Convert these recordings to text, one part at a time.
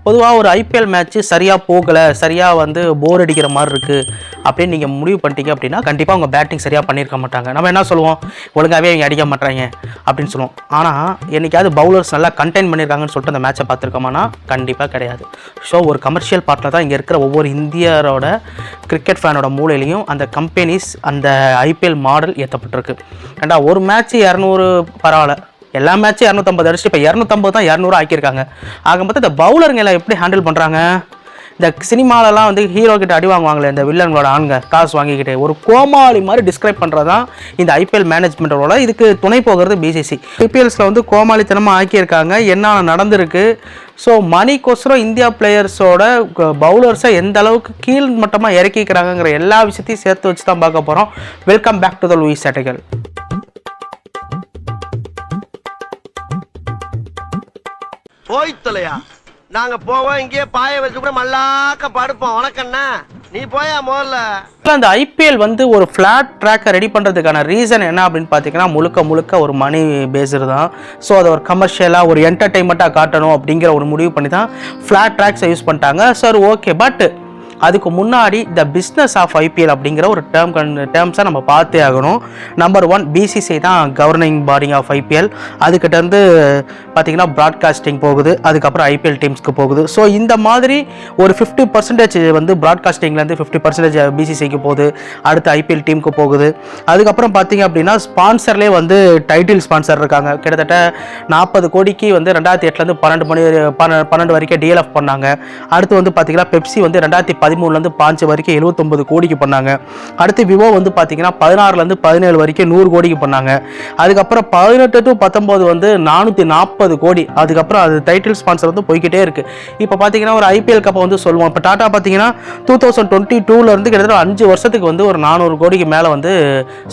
பொதுவாக ஒரு IPL match சரியாக போகலை, சரியாக வந்து போர் அடிக்கிற மாதிரி இருக்குது அப்படின்னு நீங்கள் முடிவு பண்ணிட்டீங்க அப்படின்னா கண்டிப்பாக அவங்க பேட்டிங் சரியாக பண்ணியிருக்க மாட்டாங்க. நம்ம என்ன சொல்லுவோம், ஒழுங்காகவே அவங்க அடிக்க மாட்டாங்க அப்படின்னு சொல்லுவோம். ஆனால் என்றைக்காவது பவுலர்ஸ் நல்லா கண்டெயின் பண்ணியிருக்காங்கன்னு சொல்லிட்டு அந்த மேட்சை பார்த்துருக்கோமானா கண்டிப்பாக கிடையாது. ஸோ ஒரு கமர்ஷியல் பார்ட்டில் தான் இங்கே இருக்கிற ஒவ்வொரு இந்தியரோட கிரிக்கெட் ஃபேனோட மூலையிலையும் அந்த கம்பெனிஸ் அந்த ஐபிஎல் மாடல் ஏற்றப்பட்டிருக்கு. ஏண்டா ஒரு மேட்ச்சு 200 பரவாயில்ல, எல்லா மேட்சும் 250 அடிச்சு இப்போ 250 தான் 200 ஆக்கியிருக்காங்க. ஆகும்போது இந்த பவுலருங்க எல்லாம் எப்படி ஹேண்டில் பண்ணுறாங்க? இந்த சினிமாலெலாம் வந்து ஹீரோ கிட்ட அடி வாங்குவாங்களே இந்த வில்லன்களோட ஆண்க காசு வாங்கிக்கிட்டு ஒரு கோமாளி மாதிரி டிஸ்கிரைப் பண்ணுறது தான் இந்த ஐபிஎல் மேனேஜ்மெண்ட்டோட. இதுக்கு துணை போகிறது பிசிசி. ஐபிஎல்ஸில் வந்து கோமாளித்தனமாக ஆக்கியிருக்காங்க, என்ன நடந்திருக்கு. ஸோ மணிக்கோசரம் இந்தியா பிளேயர்ஸோட பவுலர்ஸை எந்த அளவுக்கு கீழ் மட்டமாக இறக்கிக்கிறாங்கிற எல்லா விஷயத்தையும் சேர்த்து வச்சு தான் பார்க்க போகிறோம். Welcome back to the Louis article. போய்த்தலையா நாங்க போவோம், இங்கே பாய வச்சு கூட மல்லாக்க படுப்போம். வணக்கண்ணா, நீ போயா முதல்ல. அந்த ஐபிஎல் வந்து ஒரு ஃப்ளாட் ட்ராக்கை ரெடி பண்ணுறதுக்கான ரீசன் என்ன அப்படின்னு பார்த்தீங்கன்னா முழுக்க ஒரு மணி பேஸ்டு தான். ஸோ அதை ஒரு கமர்ஷியலாக ஒரு என்டர்டெயின்மெண்ட்டாக காட்டணும் அப்படிங்கிற ஒரு முடிவு பண்ணி தான் ஃப்ளாட் ட்ராக்ஸை யூஸ் பண்ணிட்டாங்க. சார் ஓகே, பட் அதுக்கு முன்னாடி த பிஸ்னஸ் ஆஃப் ஐபிஎல் அப்படிங்கிற ஒரு டேர்ம்ஸை நம்ம பார்த்தே ஆகணும். நம்பர் 1 பிசிசி தான் கவர்னிங் பாடி ஆஃப் ஐபிஎல். அதுக்கிட்ட இருந்து பார்த்தீங்கன்னா ப்ராட்காஸ்டிங் போகுது, அதுக்கப்புறம் ஐபிஎல் டீம்ஸ்க்கு போகுது. ஸோ இந்த மாதிரி ஒரு 50% வந்து ப்ராட்காஸ்டிங்லேருந்து 50% பிசிசிக்கு போகுது, அடுத்து ஐபிஎல் டீமுக்கு போகுது. அதுக்கப்புறம் பார்த்தீங்க அப்படின்னா ஸ்பான்சர்லேயே வந்து டைட்டில் ஸ்பான்சர் இருக்காங்க. கிட்டத்தட்ட 40 கோடிக்கு வந்து 2008லேருந்து 12 வரைக்கும் டிஎல்எஃப் பண்ணாங்க. அடுத்து வந்து பார்த்தீங்கன்னா பெப்சி வந்து 2013லேருந்து 5 வரைக்கும் 79 கோடிக்கு பண்ணாங்க. அடுத்து விவோ வந்து பார்த்தீங்கன்னா 16லேருந்து 17 வரைக்கும் 100 கோடிக்கு பண்ணாங்க. அதுக்கப்புறம் 18 to 19 வந்து 440 கோடி. அதுக்கப்புறம் அது டைட்டில் ஸ்பான்சர் வந்து போய்கிட்டே இருக்கு. இப்போ பார்த்தீங்கன்னா ஒரு ஐபிஎல் கப்பை வந்து சொல்லுவோம். இப்போ டாடா பார்த்தீங்கன்னா 2022லேருந்து கிட்டத்தட்ட 5 வருஷத்துக்கு வந்து ஒரு 400 கோடிக்கு மேலே வந்து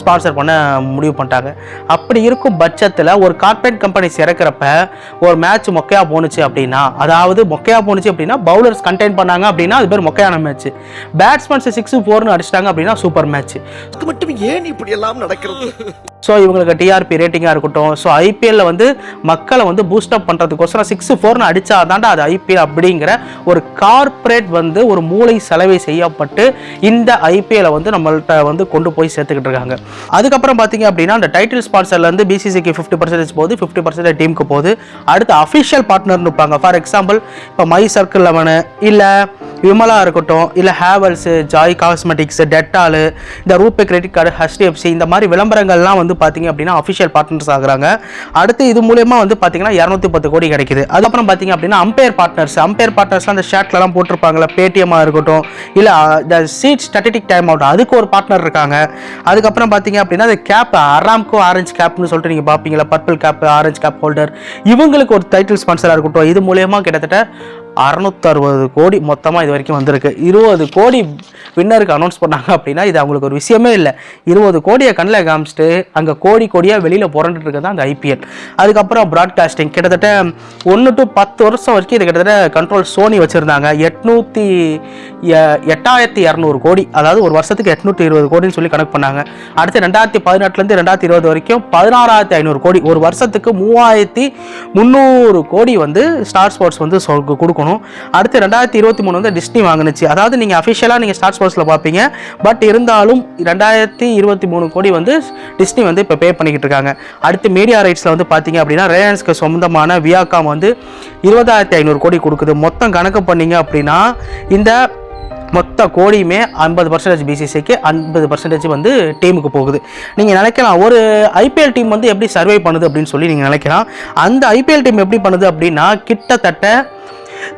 ஸ்பான்சர் பண்ண முடிவு பண்ணிட்டாங்க. அப்படி இருக்கும் பட்சத்தில் ஒரு கார்ப்பரேட் கம்பெனிஸ் இறக்குறப்ப ஒரு மேட்ச் மொக்கையாக போணுச்சு அப்படின்னா, அதாவது மொக்கையாக போணுச்சு அப்படின்னா பவுலர்ஸ் கண்டெயின் பண்ணாங்க அப்படின்னா அது பேர் மொக்கையான மேட்ச். பேட்ஸ்மேன்ஸ் 6-4 அடிச்சிட்டாங்க அப்படின்னா சூப்பர் மேட்ச். அது மட்டும் ஏன் இப்படி எல்லாம் நடக்கிறது? ஸோ இவங்களுக்கு டிஆர்பி ரேட்டிங்காக இருக்கட்டும், ஸோ ஐபிஎல்ல வந்து மக்களை வந்து பூஸ்ட் அப் பண்ணுறதுக்கோசரம் 6-4 அடித்தாதாண்டா அது ஐபிஎல் அப்படிங்கிற ஒரு கார்ப்பரேட் வந்து ஒரு மூளை செலவை செய்யப்பட்டு இந்த ஐபிஎல்லை வந்து நம்மள்கிட்ட வந்து கொண்டு போய் சேர்த்துக்கிட்டு இருக்காங்க. அதுக்கப்புறம் பார்த்தீங்க அப்படின்னா அந்த டைட்டில் ஸ்பான்சர்லேருந்து பிசிசிக்கு 50% போகுது, 50% டீமுக்கு போகுது. அடுத்து அஃபிஷியல் பார்ட்னர்னு இருப்பாங்க. ஃபார் எக்ஸாம்பிள் இப்போ மை சர்க்கிள் 11 இல்லை விமலா இருக்கட்டும், இல்லை ஹேவல்ஸு, ஜாய் காஸ்மெட்டிக்ஸ், டெட்டாலு, இந்த ரூபே கிரெடிட் கார்டு, HDFC இந்த மாதிரி விளம்பரங்கள்லாம் வந்து பார்த்தீங்க அப்படின்னா அஃபிஷியல் பார்ட்னர்ஸ் ஆகுறாங்க. அடுத்து இது மூலயமா வந்து பார்த்தீங்கன்னா 210 கோடி கிடைக்குது. அதுக்கப்புறம் பார்த்தீங்க அப்படின்னா அம்பையர் பார்ட்னர்ஸ்லாம் அந்த ஷர்ட்லலாம் போட்டிருப்பாங்களா, பேடிஎம்மாக இருக்கட்டும், இல்லை இந்த சீட் ஸ்டாட்டிக் டைம் அவுட் அதுக்கு ஒரு பார்ட்னர் இருக்காங்க. அதுக்கப்புறம் பார்த்தீங்க அப்படின்னா அந்த கேப் அராம்கோ ஆரஞ்சு கேப்னு சொல்லிட்டு நீங்கள் பார்ப்பீங்களா, purple cap orange cap holder, இவங்களுக்கு ஒரு டைட்டில் ஸ்பான்சராக இருக்கட்டும். இது மூலயமா கிட்டத்தட்ட 660 கோடி மொத்தமாக இது வரைக்கும் வந்திருக்கு. 20 கோடி வின்னருக்கு அனௌன்ஸ் பண்ணாங்க அப்படின்னா இது அவங்களுக்கு ஒரு விஷயமே இல்லை. 20 கோடியை கண்ணில் காமிச்சிட்டு அங்கே கோடியாக வெளியில் புரண்டுட்டு இருக்கிறது தான் அந்த ஐபிஎல். அதுக்கப்புறம் ப்ராட்காஸ்டிங் கிட்டத்தட்ட 1 to 10 வருஷம் வரைக்கும் இது கிட்டத்தட்ட கண்ட்ரோல் சோனி வச்சுருந்தாங்க. 8200 கோடி, அதாவது ஒரு வருஷத்துக்கு 820 கோடின்னு சொல்லி கணக்கு பண்ணாங்க. அடுத்து 2018லேருந்து 2020 வரைக்கும் 16500 கோடி, ஒரு வருஷத்துக்கு 3300 கோடி வந்து ஸ்டார் ஸ்போர்ட்ஸ் வந்து கொடுக்கணும். அடுத்து 2023 வந்து டிஸ்னி வாங்குனுச்சு. அதாவது நீங்கள் அஃபிஷியலாக நீங்கள் ஸ்டார் ஸ்போர்ட்ஸில் பார்ப்பீங்க, பட் இருந்தாலும் 2023 கோடி வந்து டிஸ்னி வந்து இப்போ பே பண்ணிக்கிட்டு இருக்காங்க. அடுத்து மீடியா ரைட்ஸில் வந்து பார்த்தீங்க அப்படின்னா ரிலையன்ஸ்க்கு சொந்தமான வியாகாம் வந்து 20500 கோடி கொடுக்குது. மொத்தம் கணக்கு பண்ணீங்க அப்படின்னா இந்த மொத்த கோடியுமே 50% பிசிசிக்கு, 50% வந்து டீமுக்கு போகுது. நீங்கள் நினைக்கலாம் ஒரு ஐபிஎல் டீம் வந்து எப்படி சர்வை பண்ணுது அப்படின்னு சொல்லி நீங்கள் நினைக்கலாம். அந்த ஐபிஎல் டீம் எப்படி பண்ணுது அப்படின்னா கிட்டத்தட்ட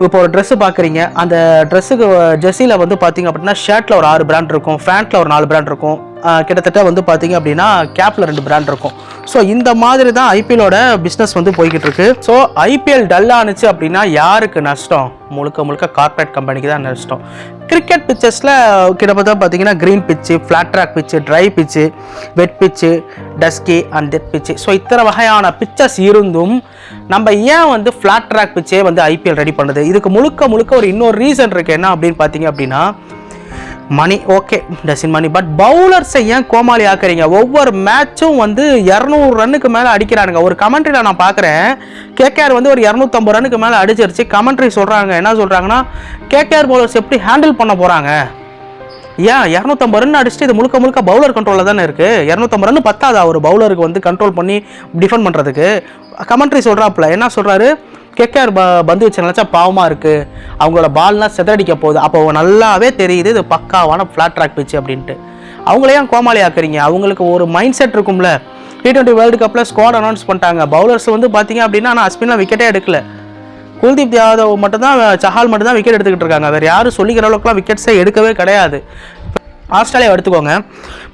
இப்போ ஒரு ட்ரெஸ்ஸு பார்க்குறீங்க, அந்த ட்ரெஸ்ஸுக்கு ஜெர்சியில் வந்து பார்த்தீங்க அப்படின்னா ஷர்ட்டில் ஒரு 6 பிராண்ட் இருக்கும், ஃபேண்ட்டில் ஒரு 4 பிராண்ட் இருக்கும், கிட்டத்தட்ட வந்து பார்த்தீங்க அப்படின்னா கேப்பில் 2 பிராண்ட் இருக்கும். ஸோ இந்த மாதிரி தான் ஐபிஎலோட பிஸ்னஸ் வந்து போய்கிட்டு இருக்கு. ஸோ ஐபிஎல் டல்லானுச்சு அப்படின்னா யாருக்கு நஷ்டம்? முழுக்க கார்ப்பரேட் கம்பெனிக்கு தான் நஷ்டம். கிரிக்கெட் பிச்சஸில் கிட்டத்தட்ட பார்த்தீங்கன்னா க்ரீன் பிச்சு, ஃப்ளாட் ட்ராக் பிச்சு, ட்ரை பிச்சு, வெட் பிச்சு, டஸ்கி அண்ட் டெத் பிச்சு, ஸோ இத்தனை வகையான பிச்சஸ் இருந்தும் நம்ம ஏன் வந்து ஃப்ளாட் ட்ராக் பிச்சே வந்து ஐபிஎல் ரெடி பண்ணுது? இதுக்கு முழுக்க ஒரு இன்னொரு ரீசன் இருக்குது. என்ன அப்படின்னு பார்த்தீங்க அப்படின்னா மணி ஓகே டசின் மணி. பட் பவுலர்ஸை ஏன் கோமாளி ஆக்குறீங்க? ஒவ்வொரு மேட்சும் வந்து 200 ரன்னுக்கு மேலே அடிக்கிறானுங்க. ஒரு கமெண்ட்ரியில் நான் பார்க்குறேன், கேகேஆர் வந்து ஒரு 250 ரன்னுக்கு மேலே அடிச்சிருச்சு. கமெண்ட்ரி சொல்கிறாங்க, என்ன சொல்கிறாங்கன்னா, கேகேஆர் பவுலர்ஸ் எப்படி ஹேண்டில் பண்ண போகிறாங்க? ஏன் 250 ரன் அடிச்சுட்டு இது முழுக்க முழுக்க பவுலர் கண்ட்ரோலில் தானே இருக்குது. 250 ரன் பத்தாதா ஒரு பவுலருக்கு வந்து கண்ட்ரோல் பண்ணி டிஃபெண்ட் பண்ணுறதுக்கு? கமெண்ட்ரி சொல்கிறாப்புல என்ன சொல்கிறாரு, கேகேஆர் பந்து வச்சு நினச்சா பாவமாக இருக்குது, அவங்களோட பால்லாம் செதறடிக்க போகுது. அப்போ நல்லாவே தெரியுது இது பக்காவான ஃப்ளாட் ட்ராக் பிச்சு அப்படின்ட்டு. அவங்களையும் கோமாளி ஆக்குறீங்க? அவங்களுக்கு ஒரு மைண்ட் செட் இருக்கும்ல. T20 வேர்ல்டு கப்பில் ஸ்குவாட் அனௌன்ஸ் பண்ணிட்டாங்க. பவுலர்ஸ் வந்து பார்த்தீங்க அப்படின்னா, ஆனால் அஸ்வின்லாம் விக்கெட்டே எடுக்கல. குல்தீப் யாதவ் மட்டும்தான், சஹால் மட்டும்தான் விக்கெட் எடுத்துக்கிட்டு இருக்காங்க. வேறு யாரும் சொல்லிக்கிற அளவுக்குலாம் விக்கெட்ஸே எடுக்கவே கிடையாது. ஆஸ்திரேலியா எடுத்துக்கோங்க,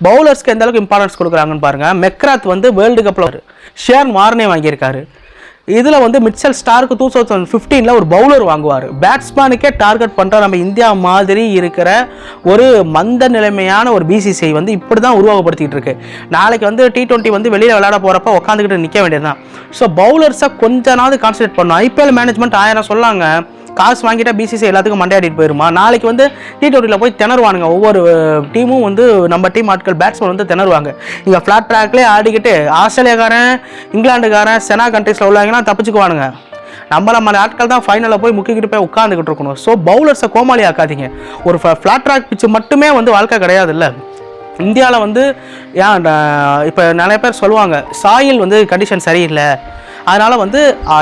பவுலர்ஸ்க்கு எந்த அளவுக்கு இம்பார்ட்டன்ஸ் கொடுக்குறாங்கன்னு பாருங்கள். மெக்ராத் வந்து வேர்ல்டு கப்பில் ஷேர் வார்னே வாங்கியிருக்காரு. இதில் வந்து மிச்சல் ஸ்டார்க்கு 2015 ஒரு பவுலர் வாங்குவார். பேட்ஸ்மேனுக்கே டார்கெட் பண்ணுற நம்ம இந்தியா மாதிரி இருக்கிற ஒரு மந்த நிலைமையான ஒரு பிசிசிஐ வந்து இப்படி தான் உருவாக்கப்படுத்திக்கிட்டு இருக்கு. நாளைக்கு வந்து T20 வந்து வெளியில் விளையாட போகிறப்ப உட்காந்துக்கிட்டு நிற்க வேண்டியது தான். ஸோ பவுலர்ஸை கொஞ்ச நாள் கான்சன்ட்ரேட் பண்ணணும். ஐபிஎல் மேனேஜ்மெண்ட் 1000 சொல்லாங்க, காசு வாங்கிட்டா பிசிசி எல்லாத்துக்கும் மண்டையாடிட்டு போயிருமா? நாளைக்கு வந்து T20 போய் திணறுவானுங்க. ஒவ்வொரு டீமும் வந்து நம்ம டீம் ஆட்கள் பேட்ஸ்மேன் வந்து திணறுவாங்க. இங்கே ஃப்ளாட் ட்ராக்லேயே ஆடிக்கிட்டு ஆஸ்திரேலியாக்காரன், இங்கிலாந்துக்காரன், செனா கண்ட்ரீஸில் உள்ளவங்கன்னா தப்பிச்சுக்குவானுங்க. நம்ம ஆட்கள் தான் ஃபைனலில் போய் முக்கிக்கிட்டு போய் உட்காந்துக்கிட்டு இருக்கணும். ஸோ பவுலர்ஸை கோமாளி ஆக்காதீங்க. ஒரு ஃப்ளாட் ட்ராக் பிச்சு மட்டுமே வந்து வாழ்க்கை கிடையாது இல்லை. இந்தியாவில் வந்து ஏன் இப்போ நிறைய பேர் சொல்லுவாங்க, சாயில் வந்து கண்டிஷன் சரியில்லை, அதனால் வந்து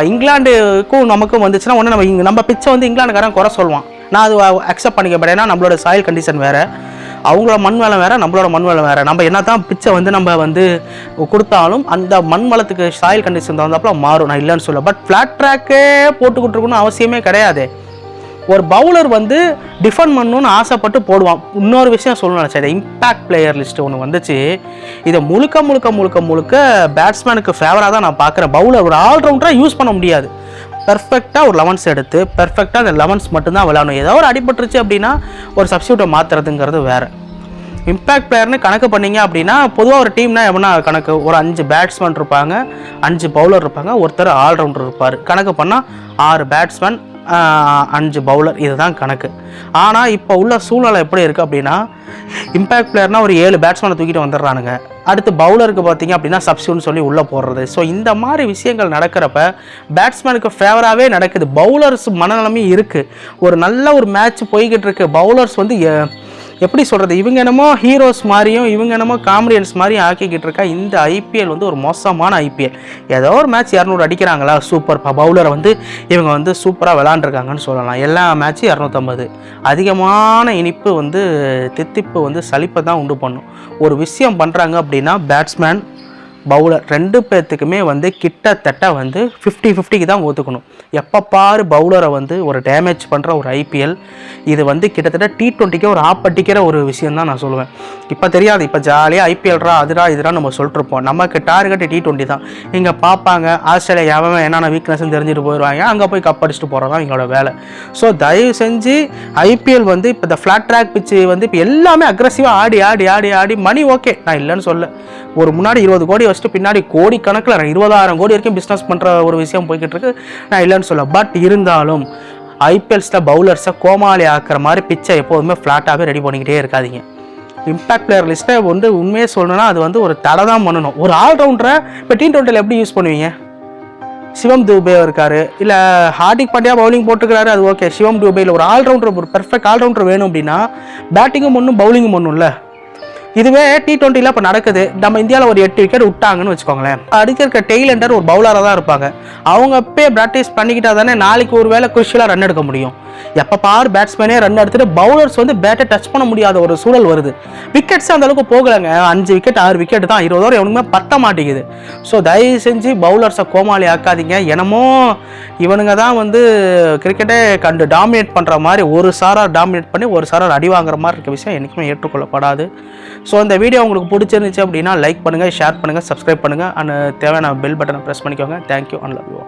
இங்கிலாந்துக்கும் நமக்கும் வந்துச்சுன்னா ஒன்று நம்ம பிச்சை வந்து இங்கிலாந்துக்காரன் குறை சொல்லுவான். நான் அது அக்செப்ட் பண்ணிக்கப்பட்டேன். ஏன்னா நம்மளோட சாயில் கண்டிஷன் வேறு, அவங்களோட மண் வளம் வேறு, நம்மளோட மண் வளம் வேறு. நம்ம என்ன தான் பிச்சை வந்து நம்ம வந்து கொடுத்தாலும் அந்த மண் வளத்துக்கு சாயில் கண்டிஷன் தகுந்தாப்புல மாறும். நான் இல்லைன்னு சொல்ல. பட் ஃப்ளாட் ட்ராக்கே போட்டுக்கிட்டு இருக்கணும்னு அவசியமே கிடையாது. ஒரு பவுலர் வந்து டிஃபெண்ட் பண்ணணும்னு ஆசைப்பட்டு போடுவான். இன்னொரு விஷயம் சொல்லணும்னு நினச்சேன், இம்பேக்ட் பிளேயர் லிஸ்ட்டு ஒன்று வந்துச்சு. இதை முழுக்க முழுக்க முழுக்க முழுக்க பேட்ஸ்மேனுக்கு ஃபேவராக தான் நான் பார்க்குறேன். பவுலர் ஒரு ஆல்ரவுண்டராக யூஸ் பண்ண முடியாது. பெர்ஃபெக்டாக ஒரு 11s எடுத்து பெர்ஃபெக்டாக அந்த 11s மட்டும்தான் விளையாடணும். ஏதோ ஒரு அடிபட்டுருச்சு அப்படின்னா ஒரு சப்ஸ்டியூட்டை மாற்றுறதுங்கிறது வேறு. இம்பேக்ட் பிளேயர்னு கணக்கு பண்ணிங்க அப்படின்னா பொதுவாக ஒரு டீம்னா எப்படின்னா கணக்கு ஒரு 5 பேட்ஸ்மேன் இருப்பாங்க, 5 பவுலர் இருப்பாங்க, ஒருத்தர் ஆல்ரவுண்டர் இருப்பார். கணக்கு பண்ணால் 6 பேட்ஸ்மேன் 5 பவுலர், இதுதான் கணக்கு. ஆனால் இப்போ உள்ள சூழ்நிலை எப்படி இருக்குது அப்படின்னா, இம்பேக்ட் பிளேயர்னால் ஒரு 7 பேட்ஸ்மேனை தூக்கிட்டு வந்துடுறானுங்க. அடுத்து பவுலருக்கு பார்த்தீங்க அப்படின்னா சப்ஸ்டியூட்னு சொல்லி உள்ளே போடுறது. ஸோ இந்த மாதிரி விஷயங்கள் நடக்கிறப்ப பேட்ஸ்மேனுக்கு ஃபேவராகவே நடக்குது. பவுலர்ஸ் மனநிலைமையும் இருக்குது. ஒரு நல்ல ஒரு மேட்ச் போய்கிட்டு இருக்கு. பவுலர்ஸ் வந்து எப்படி சொல்கிறது, இவங்க என்னமோ ஹீரோஸ் மாதிரியும் இவங்க என்னமோ காமெடியன்ஸ் மாதிரியும் ஆக்கிக்கிட்டு இருக்கா. இந்த ஐபிஎல் வந்து ஒரு மோசமான ஐபிஎல். ஏதோ ஒரு மேட்ச் 200 அடிக்கிறாங்களா, சூப்பர். பவுலரை வந்து இவங்க வந்து சூப்பராக விளாண்டுருக்காங்கன்னு சொல்லலாம். எல்லா மேட்சும் 250. அதிகமான இனிப்பு வந்து தித்திப்பு வந்து சலிப்பை தான் உண்டு பண்ணும். ஒரு விஷயம் பண்ணுறாங்க அப்படின்னா பேட்ஸ்மேன் பவுலர் 2 பேர்த்துக்குமே வந்து கிட்டத்தட்ட வந்து 50-50க்கு தான் ஒத்துக்கணும். எப்போ பாரு பவுலரை வந்து ஒரு டேமேஜ் பண்ணுற ஒரு ஐபிஎல் இது வந்து கிட்டத்தட்ட T20க்கே ஒரு ஆப்பட்டிக்கிற ஒரு விஷயம் தான் நான் சொல்லுவேன். இப்போ தெரியாது, இப்போ ஜாலியாக ஐபிஎல்ரா அதுரா இதுரா நம்ம சொல்லிட்டுருப்போம். நமக்கு டார்கெட் T20 தான். இங்கே பார்ப்பாங்க ஆஸ்திரேலியா எவன் என்னென்ன வீக்னஸ்ன்னு தெரிஞ்சுட்டு போயிடுவாங்க, அங்கே போய் கப் அடிச்சுட்டு போகிறது தான் எங்களோட வேலை. ஸோ தயவு செஞ்சு ஐபிஎல் வந்து இப்போ இந்த ஃப்ளாட் ட்ராக் பிச்சு வந்து இப்போ எல்லாமே அக்ரெசிவாக ஆடி ஆடி ஆடி ஆடி மணி ஓகே, நான் இல்லைன்னு சொல்ல. ஒரு முன்னாடி 20 கோடி வச்சுட்டு பின்னாடி கோடி கணக்கில் 20,000 கோடி வரைக்கும் பிஸ்னஸ் பண்ணுற ஒரு விஷயம் போய்கிட்டு இருக்கு, நான் இல்லைன்னு சொல்ல. பட் இருந்தாலும் ஐபிஎல்ஸில் பவுலர்ஸை கோமாளி ஆக்குற மாதிரி பிச்சை எப்போதுமே ஃப்ளாட்டாகவே ரெடி பண்ணிக்கிட்டே இருக்காதிங்க. இம்பேக்ட் பிளேயர் லிஸ்ட்டை வந்து உண்மையே சொல்லணும்னா அது வந்து ஒரு தடை தான் பண்ணணும். ஒரு ஆல்ரவுண்டரை இப்போ T20 எப்படி யூஸ் பண்ணுவீங்க? சிவம் துபே இருக்காரு, இல்லை ஹார்திக் பாண்டியா பவுலிங் போட்டுக்கிறாரு, அது ஓகே. சிவம் துபேயில் ஒரு ஆல்ரவுண்டர், ஒரு பெர்ஃபெக்ட் ஆல்ரவுண்டர் வேணும் அப்படின்னா பேட்டிங்கும் ஒன்றும் பவுலிங்கும் ஒன்றும்ல. இதுவே T20 இப்போ நடக்குது. நம்ம இந்தியாவில் ஒரு 8 விக்கெட் விட்டாங்கன்னு வச்சுக்கோங்களேன், அடிக்கிற டெய்லண்டர் ஒரு பவுலராக தான் இருப்பாங்க. அவங்க அப்பயே ப்ராக்டிஸ் பண்ணிக்கிட்டா தானே நாளைக்கு ஒரு வேளை குருஷியலாக ரன் எடுக்க முடியும். எப்போ பார் பேட்ஸ்மேனே ரன் எடுத்துட்டு பவுலர்ஸ் வந்து பேட்டை டச் பண்ண முடியாத ஒரு சூழல் வருது. விக்கெட்ஸ் அந்த அளவுக்கு போகலைங்க, 5 விக்கெட் 6 விக்கெட் தான், 20 ஓவர் எவனுமே பத்த மாட்டேங்குது. ஸோ தயவு செஞ்சு பவுலர்ஸை கோமாளி ஆக்காதீங்க. என்னமோ இவனுங்க தான் வந்து கிரிக்கெட்டே கண்டு டாமினேட் பண்ணுற மாதிரி, ஒரு சாரார் டாமினேட் பண்ணி ஒரு சாரார் அடி வாங்குற மாதிரி இருக்க விஷயம் என்றைக்குமே ஏற்றுக்கொள்ளப்படாது. ஸோ இந்த வீடியோ உங்களுக்கு பிடிச்சிருந்துச்சு அப்படின்னா லைக் பண்ணுங்கள், ஷேர் பண்ணுங்கள், சப்ஸ்கிரைப் பண்ணுங்கள், அண்ட் தேவையான பெல் பட்டனை ப்ரெஸ் பண்ணிக்கோங்க. Thank you and love you.